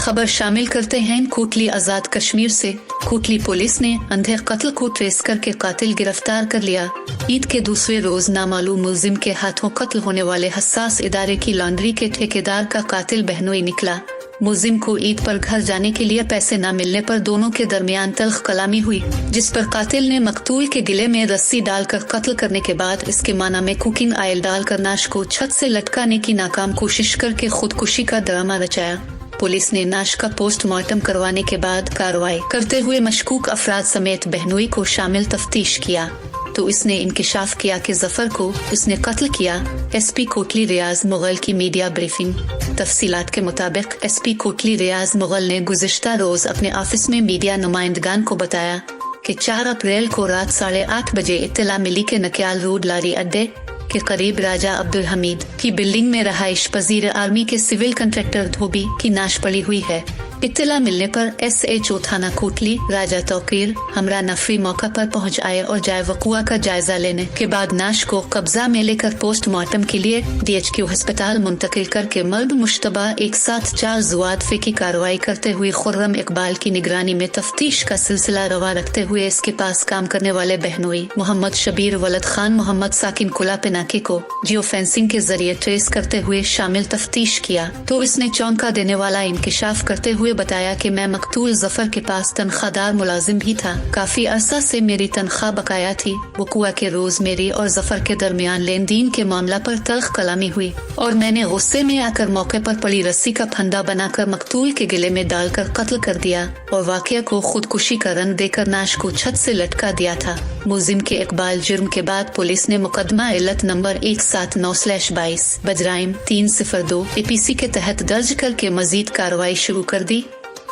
खबर शामिल करते हैं कोटली आजाद कश्मीर से। कोटली पुलिस ने अंधे कत्ल को ट्रेस करके कातिल गिरफ्तार कर लिया। ईद के दूसरे रोज नामालूम मुलजिम के हाथों कत्ल होने वाले हसास इदारे की लॉन्ड्री के ठेकेदार का कातिल बहनोई निकला। मुलजिम को ईद पर घर जाने के लिए पैसे न मिलने पर दोनों के दरमियान तल्ख कलामी हुई, जिस पर कातिल ने मकतूल के गिले में रस्सी डालकर कत्ल करने के बाद इसके माना में कुकिंग ऑयल डालकर नाश को छत से लटकाने की नाकाम कोशिश करके खुदकुशी का ड्रामा रचाया। पुलिस ने नाश का पोस्टमार्टम करवाने के बाद कार्रवाई करते हुए मशकूक अफराद समेत बहनोई को शामिल तफ्तीश किया तो इसने इंकिशाफ किया कि जफर को उसने कत्ल किया। एसपी कोटली रियाज मुगल की मीडिया ब्रीफिंग। तफसीलात के मुताबिक एसपी कोटली रियाज मुगल ने गुज़िश्ता रोज अपने ऑफिस में मीडिया नुमाइंदगान को बताया कि 4 अप्रैल को रात 8:30 बजे इत्तला मिली के नकियाल रोड लारी अड्डे के करीब राजा अब्दुल हमीद की बिल्डिंग में रहाइश पजीर आर्मी के सिविल कंट्रैक्टर धोबी की नाश पड़ी हुई है। इत्तला मिलने पर SHO थाना कोटली राजा तौकीर हमरा नफरी मौका पर पहुंच आए और जाए वकुआ का जायजा लेने के बाद नाश को कब्जा में लेकर पोस्टमार्टम के लिए DHQ अस्पताल मुंतकिल करके मर्द मुश्तबा एक साथ 4 ज़ुआदफे की कार्रवाई करते हुए खुर्रम इकबाल की निगरानी में तफ्तीश का सिलसिला रवा रखते हुए इसके पास काम करने वाले बहनोई मोहम्मद शबीर वलद खान मोहम्मद साकिन कुला पिनाकी को जियो फेंसिंग के जरिए ट्रेस करते हुए शामिल तफ्तीश किया तो इसने चौंका देने वाला इंकिशाफ करते हुए बताया कि मैं मकतूल जफर के पास तनख्वाहदार मुलाजिम भी था। काफी अरसा से मेरी तनख्वाह बकाया थी। वकुआ के रोज मेरी और जफर के दरमियान लेन देन के मामला पर तल्ख कलामी हुई और मैंने गुस्से में आकर मौके पर पड़ी रस्सी का फंदा बनाकर मकतूल के गले में डालकर कत्ल कर दिया और वाकया को खुदकुशी का रंग देकर नाश को छत से लटका दिया था। मुलजिम के इकबाल जुर्म के बाद पुलिस ने मुकदमा इल्लत नंबर 179/22 बजराइम 302 APC के तहत दर्ज करके मजीद कार्रवाई शुरू कर दी।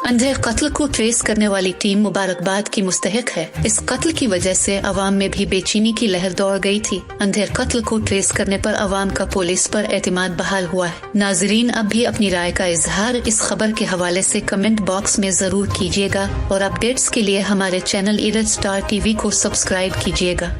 अंधे कत्ल को ट्रेस करने वाली टीम मुबारकबाद की मुस्तहिक है। इस कत्ल की वजह से अवाम में भी बेचैनी की लहर दौड़ गई थी। अंधे कत्ल को ट्रेस करने पर अवाम का पुलिस पर एतमाद बहाल हुआ है। नाजरीन अब भी अपनी राय का इजहार इस खबर के हवाले से कमेंट बॉक्स में जरूर कीजिएगा और अपडेट्स के लिए हमारे चैनल इरज स्टार TV को सब्सक्राइब कीजिएगा।